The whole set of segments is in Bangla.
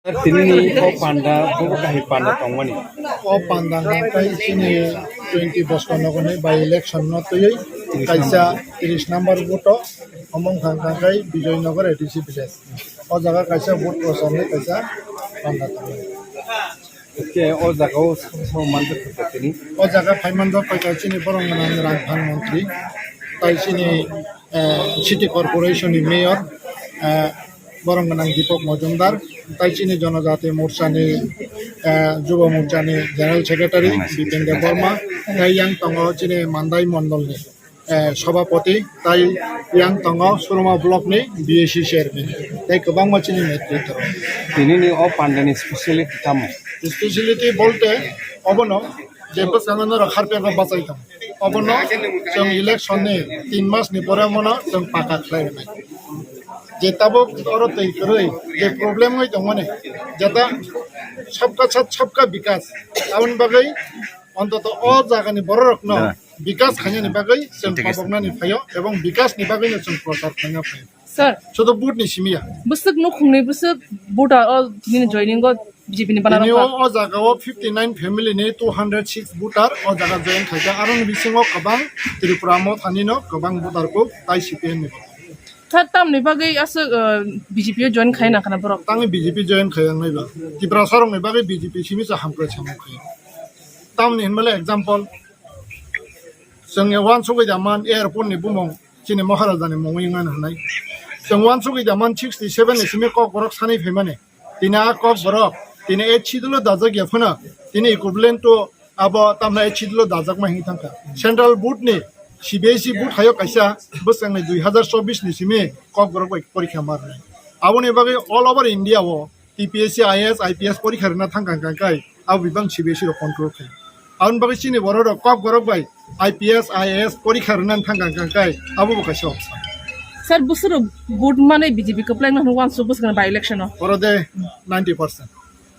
Tini o panda buku kahit panda tongmani. O pandang kai sini 20 bos kono kono by election no to yai kaisa 30 number voto omong khang kai Bijoynagar ADC village o jaga kaisa vote prosame kaisa panda tongmani Oke, o jaga o mandu tini. o jaga phaimando paika sini borong nan rangphang mantri tai sini city corporation ni mayor borong nang Deepak Majumdar tai sini জনজাতি মোর্চা ni যুব মোর্চা ni general secretary Bipin Debbarma তাই yang tongo sini mandai Mondal ni সভাপতি তাই yang tongo Surma block ni BSC chairman তাই গোबां মাनसिनि नेतृत्व Tini ni o panda ni speciality tamu. Speciality বলতে অবনো যেবো সামনে খারপেরবা বাঁচাইতাম অবনো जों ইলেকশনে 3 মাস নি পরে মনো जों পাকা খাইবাই যেতাবো অর তৈ করে যে প্রবলেম হই দং মানে যেটা সবকা সাথ সবকা বিকাশ আউন বাগৈ অন্তত অ জায়গানি বড় রকম বিকাশ খাইনি বাগৈ जों পাবগনানি ফাইও এবং বিকাশ নি বাগৈ जों প্রচার খাইনা ফাই Sir, শুধু বুট নি সিমিয়া busuk no khungni busuk buta all dini joining go BJP ni banana Ini pa. o jaga 59 family ni 206 voter o jaga join khaja aron bisingo kabang Tripura mo thanino kabang voter ko tai CPN ni Third term ni bagai asu BJP join khaina kana borok. tangi BJP join khayang nai ba Tripura sarong ni bagai BJP simi sa hamkra chamo khay tam ni hinmale example sangye wan sugai jaman airport ni bumong chini maharaja ni mongwingan hanai sang wan sugai jaman 67 ni simi ko borok sani phemane tina ko borok তিনি এই ছিদুলো দাজক ইয়াফনা তিনি ইকুইভ্যালেন্ট টু আবো তামনা এই ছিদুলো দাজক মাহি থাকা সেন্ট্রাল বুট নি সিবিএসই বুট হায়ো কাইসা বসং 2024 নি সিমে কক গরক পরীক্ষা মার আবনি বাগে অল ওভার ইন্ডিয়া ও টিপিএসসি আইএস আইপিএস পরীক্ষা না থাকা কাই আব বিবাং সিবিএসই র কন্ট্রোল খাই আউন বাগে চিনি বড় র কক গরক বাই আইপিএস আইএস পরীক্ষা না থাকা কাই Abu বকাইসা Sir, busuk bud mane BJP ko plan no wan so busuk by election no. ওরদে 90%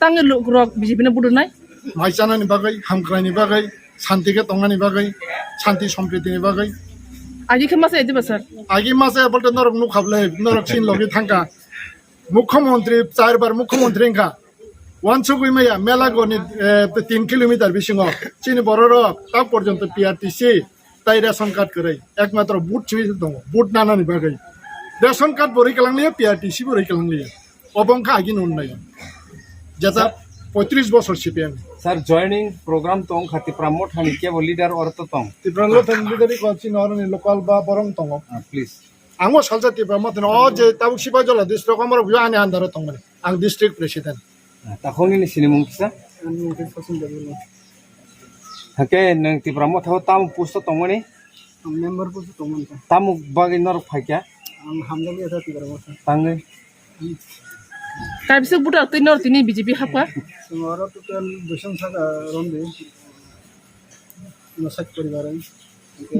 Tangi rok BJP na budu nai. মাইচানানি বাগৈ হামক্রাইনি বাগৈ শান্তিকে টংনানি বাগৈ শান্তি সম্প্রীতিনি বাগৈ Aji ke masa edi ba sir. আগে মাসে বলতে নরক মুখ খাবলে নরক চিন লগে থাকা মুখ্যমন্ত্রী চারবার মুখ্যমন্ত্রী ইনকা ওয়ানসুগুই মাইয়া মেলাগনি 3 কিলোমিটার বিসিং চিনি বড় রক তা পর্যন্ত পিআরটিসি তাই রেশন কার্ড করে একমাত্র বুট ছুঁই দङ বুট নানানি বাগৈ রেশন কার্ড বরি কালাংলিয়ে পিআরটিসি বরি কালাংলিয়ে অবংখা আগিন উন্নয়ন যেটা 35 বছর CPM Sir, joining program tong khati pramot hani ke leader or to tong. Tripura লিডারি কচ্ছি নরনি লোকাল বা বরং তङ Please. आङो सालसा टिप्रा मथन अ जे ताबुक सिबाजला डिस्ट्रिक्ट अमर बियो आने आन्दार तंगमने आं district president Takhoni ni sini mung kisa. Hake nang ti pramot ho tam pusto tongmani. Member को तंगमन Tamu bagi nor phakya. आं हमगल एथा टिप्रा मथन Tangai. Kar busuk buta tinor tini BJP hapka. सुमारो टोटल 200 सागा रंदे नसक परिवार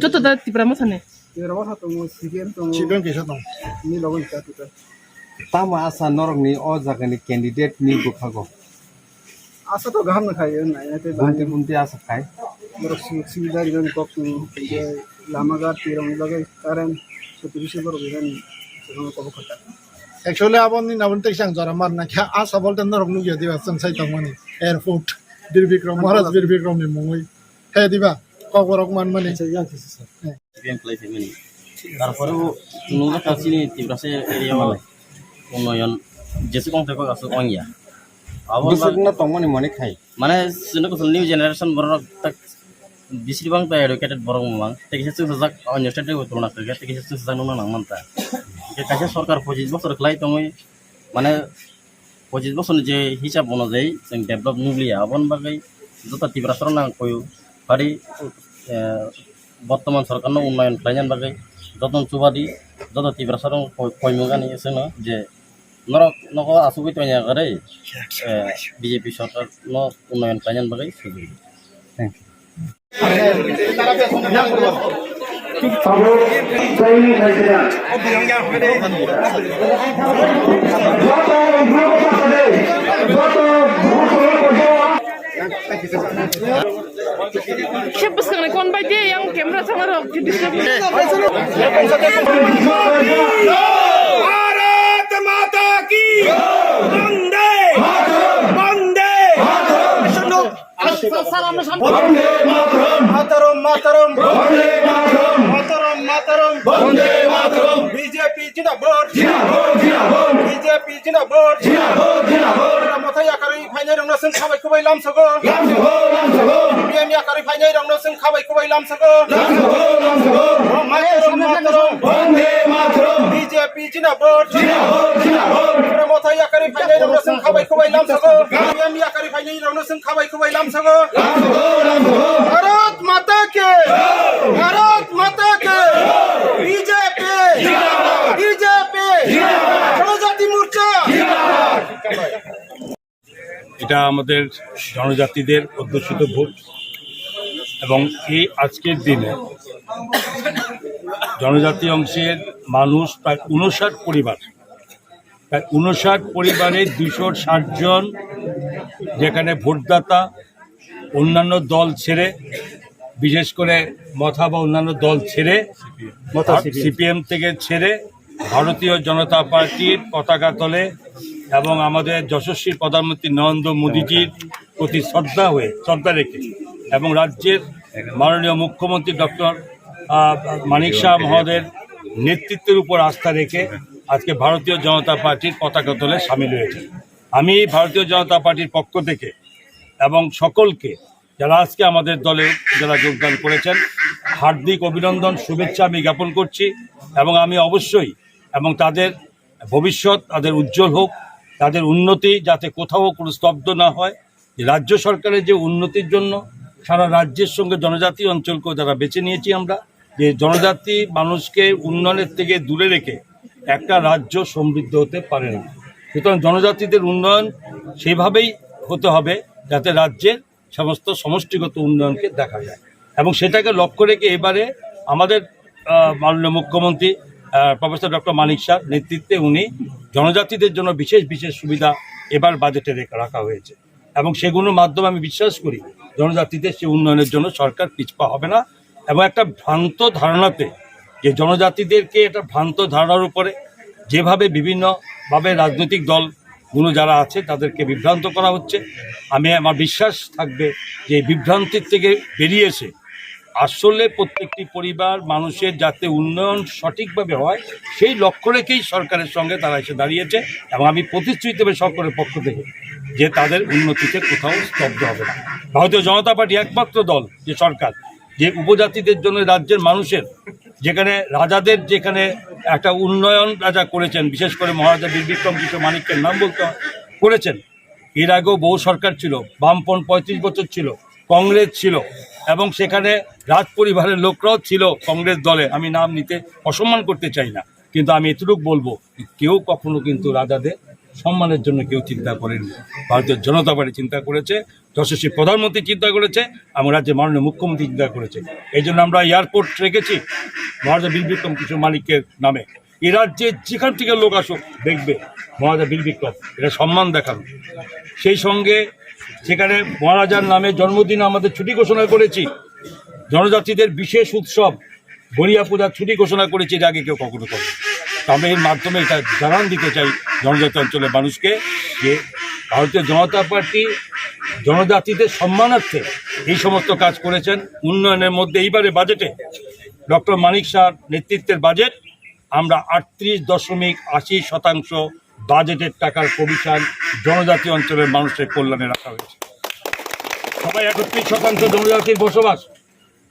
Joto da tipra mo thane. तेरा वहा तो सीपीएम केसा दं नि लगन का total Tamu asa norok ni o jaga ni candidate ni bukhago. आशा तो गहम न खायो न याते Bunti bunti asa khai. बरक सुविधा रिगन कप लामागार तिरम लगे कारण सुतिबिसे बर बिगन सुनो कब खटा एक्चुअली आबनि नाबनते सांग जरा मारना क्या आशा बोलते नरक नुगिया दिबा संसाय तंगमनि एयरपोर्ट बिरबिक्रम महाराज बिरबिक्रम नि मुंगै हे दिबा कगरक मान माने BPM play family. তারপরেও নতুন কাছিনি তিব্রাসে এরিয়া মানে উন্নয়ন যেসে কোন থেকে আসো অঙ্গিয়া Busuk na tongmani mani khai. মানে সিনো কোন নিউ জেনারেশন বড় তাক বেশিরভাগ তো এডুকেটেড বড় মাং থেকে সে সুজাক অন্য স্টেটে তুলনা করে থেকে সে সুজাক নুনা নাং মানতা যে কাছে সরকার 25 বছর খলাই তুমি মানে 25 বছর যে হিসাব অনুযায়ী जों ডেভেলপ নুলিয়া আবন বাগৈ যত তিব্রাসর নাং কই পারি বর্তমান সরকার উন্নয়ন খাইজান বাগৈ যতন চুবাদি যত তিব্রাসর কইমগানি আছে না যে নরক নক আসুবি তৈয়া করে বিজেপি সরকার ন উন্নয়ন খাইজান বাগৈ সুযোগ Thank you. Siap busuk na kon by day yang camera sangar rok disturb. Bharat माता की वंदे মাতরম মাতরম বন্দে মাতরম মাতরম মাতরম বন্দে মাতরম বিজেপি জিন্দাবাদ জিন্দাবাদ জিন্দাবাদ বিজেপি জিন্দাবাদ জিন্দাবাদ জিন্দাবাদ মাথায় আকারে ফাইনাল রংনা जों खाबायखौबाय लामसगो लामसगो लामसगो बिएम आकारे फाइनाल रंना जों खाबायखौबाय लामसगो लामसगो लामसगो मातरम मातरम बन्दे मातरम बिजेपि जिन्दाबाद जिन्दाबाद जिन्दाबाद माथाय आकारे फाइनाल रंना जों खाबायखौबाय लामसगो बिएम आकारे फाइनाल रंना जों खाबायखौबाय लामसगो लामसगो लामसगो भारत माता के बीजेपी जिन्दाबाद बीजेपी जिन्दाबाद जनजाति मोर्चा जिन्दाबाद এটা আমাদের জনজাতিদের অধ্যুষিত ভোট এবং এই আজকের দিনে জনজাতি অংশের মানুষ প্রায় 59 পরিবার, প্রায় 59 পরিবারের 260 জন যেখানে ভোটদাতা অন্যান্য দল ছেড়ে, বিশেষ করে মথা বা অন্যান্য দল ছেড়ে, সিপিএম থেকে ছেড়ে ভারতীয় জনতা পার্টির পতাকা তলে এবং আমাদের যশস্বী প্রধানমন্ত্রী নরেন্দ্র মোদীজির প্রতি শ্রদ্ধা রেখে এবং রাজ্যের মাননীয় মুখ্যমন্ত্রী ডক্টর মানিক শাহ মহোদয়ের নেতৃত্বের উপর আস্থা রেখে আজকে ভারতীয় জনতা পার্টির পতাকা তলে সামিল হয়েছে। আমি ভারতীয় জনতা পার্টির পক্ষ থেকে এবং সকলকে যারা আজকে আমাদের দলে যারা যোগদান করেছেন হার্দিক অভিনন্দন শুভেচ্ছা আমি জ্ঞাপন করছি এবং আমি অবশ্যই এবং তাদের ভবিষ্যৎ তাদের উজ্জ্বল হোক, তাদের উন্নতি যাতে কোথাও কোনো স্তব্ধ না হয়। রাজ্য সরকারের যে উন্নতির জন্য সারা রাজ্যের সঙ্গে জনজাতি অঞ্চলকেও যারা বেছে নিয়েছি আমরা, যে জনজাতি মানুষকে উন্নয়নের থেকে দূরে রেখে একটা রাজ্য সমৃদ্ধ হতে পারে না। সুতরাং জনজাতিদের উন্নয়ন সেইভাবেই হতে হবে যাতে রাজ্যের সমস্ত সমষ্টিগত উন্নয়নকে দেখা যায় এবং সেটাকে লক্ষ্য রেখে এবারে আমাদের মাননীয় মুখ্যমন্ত্রী প্রফেসর ডক্টর মানিক শাহ নেতৃত্বে উনি জনজাতিদের জন্য বিশেষ বিশেষ সুবিধা এবার বাজেটে রাখা হয়েছে এবং সেগুলোর মাধ্যমে আমি বিশ্বাস করি জনজাতিদের সে উন্নয়নের জন্য সরকার পিছপা হবে না। এবং একটা ভ্রান্ত ধারণাতে যে জনজাতিদেরকে একটা ভ্রান্ত ধারণার উপরে যেভাবে বিভিন্নভাবে রাজনৈতিক দলগুলো যারা আছে তাদেরকে বিভ্রান্ত করা হচ্ছে, আমার বিশ্বাস থাকবে যে বিভ্রান্তির থেকে বেরিয়ে এসে আসলে প্রত্যেকটি পরিবার মানুষের যাতে উন্নয়ন সঠিকভাবে হয় সেই লক্ষ্য রেখেই সরকারের সঙ্গে তারা এসে দাঁড়িয়েছে এবং আমি প্রতিশ্রুতি দেবে সরকারের পক্ষ থেকে যে তাদের উন্নতিতে কোথাও স্তব্ধ হবে না। ভারতীয় জনতা পার্টি একমাত্র দল যে সরকার যে উপজাতিদের জন্য রাজ্যের মানুষের যেখানে রাজাদের যেখানে একটা উন্নয়ন রাজা করেছেন, বিশেষ করে মহারাজা বীর বিক্রম কিশোর মানিক্যের নাম বলতে করেছেন। এর আগেও বহু সরকার ছিল, বামপন 35 বছর ছিল, কংগ্রেস ছিল এবং সেখানে রাজ পরিবারের লোকরাও ছিল কংগ্রেস দলে। আমি নাম নিতে অসম্মান করতে চাই না, কিন্তু আমি এতটুকু বলবো কেউ কখনো কিন্তু রাজাদের সম্মানের জন্য কেউ চিন্তা করেনি। ভারতীয় জনতা পার্টি চিন্তা করেছে, যশস্বী প্রধানমন্ত্রী চিন্তা করেছে এবং রাজ্যের মাননীয় মুখ্যমন্ত্রী চিন্তা করেছে। এই জন্য আমরা এয়ারপোর্ট রেখেছি মহারাজা বীর বিক্রম কিশোর মানিক্যের নামে। এ রাজ্যে যেখান থেকে লোক আসুক দেখবে মহারাজা বীর বিক্রম, এটা সম্মান দেখানো। সেই সঙ্গে সেখানে মহারাজার নামে জন্মদিন আমাদের ছুটি ঘোষণা করেছি। জনজাতিদের বিশেষ উৎসব গড়িয়া পূজার ছুটি ঘোষণা করেছি, এর আগে কেউ কখনো করে। আমি এর মাধ্যমে এটা জানান দিতে চাই জনজাতি অঞ্চলের মানুষকে যে ভারতীয় জনতা পার্টি জনজাতিদের সম্মানার্থে এই সমস্ত কাজ করেছেন। উন্নয়নের মধ্যে এইবারে বাজেটে ডক্টর মানিক শাহ নেতৃত্বের বাজেট আমরা 38.80% বাজেটের টাকার প্রভিশন জনজাতি অঞ্চলের মানুষের কল্যাণে রাখা হয়েছে। সবাই 31% জনজাতির বসবাস,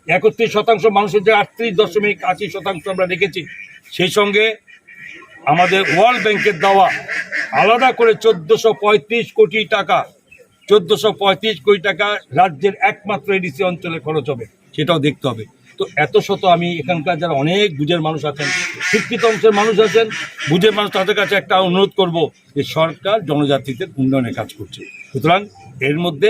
31% মানুষের যে 38.80% আমরা রেখেছি। সেই সঙ্গে আমাদের ওয়ার্ল্ড ব্যাংকের দেওয়া আলাদা করে 1435 কোটি টাকা, 1435 কোটি টাকা রাজ্যের একমাত্র এডিসি অঞ্চলে খরচ হবে, সেটাও দেখতে হবে। তো এত শত আমি এখানকার যারা অনেক বুঝের মানুষ আছেন, শিক্ষিত অংশের মানুষ আছেন, বুঝের মানুষ, তাদের কাছে একটা অনুরোধ করব যে সরকার জনজাতিদের উন্নয়নের কাজ করছে। সুতরাং এর মধ্যে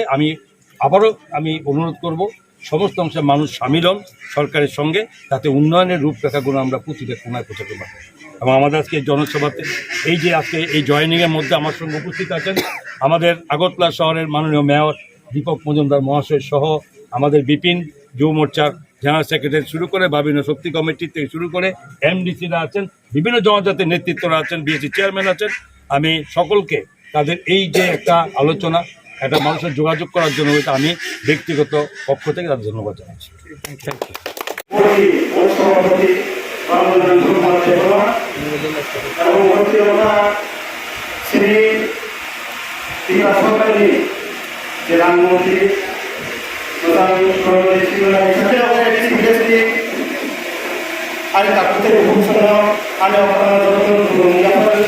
আবারও আমি অনুরোধ করব সমস্ত অংশের মানুষ সামিল হন সরকারের সঙ্গে, তাতে উন্নয়নের রূপরেখাগুলো আমরা প্রতিটা কোনায় পৌঁছাতে পারি। এবং আমাদের আজকে জনসভাতে এই যে আজকে এই জয়েনিংয়ের মধ্যে আমার সঙ্গে উপস্থিত আছেন আমাদের আগরতলা শহরের মাননীয় মেয়র দীপক মজুমদার মহাশয় সহ আমাদের বিপিন যুব মোর্চার জেনারেল সেক্রেটারি শুরু করে বিভিন্ন শক্তি কমিটির থেকে শুরু করে এমডিসিরা আছেন, বিভিন্ন জনজাতির নেতৃত্বরা আছেন, বিএসসি চেয়ারম্যান আছেন। আমি সকলকে তাদের এই যে একটা আলোচনা একটা মানুষের যোগাযোগ করার জন্য হয়তো আমি ব্যক্তিগত পক্ষ থেকে তাদের ধন্যবাদ জানাচ্ছি। সভাপতি এবং শ্রী ত্রিপুরা সরকারি প্রধানমন্ত্রী आरो दाखुते बुहुमसंनो आरो जतन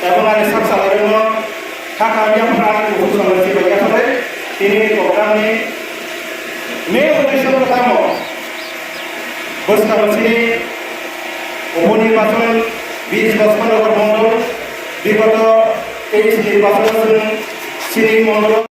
এবং आरो साबसालारिनो थाखारियाफोरा बुहुमसंनो सिबायगाफोर दिनै प्रग्रामनि मे उद्देश्य खालामो बोसोरसेनि उपनिर्बाचन 20 বছর মন্ডল বিগত 23 নির্বাচন শ্রী মন্ডল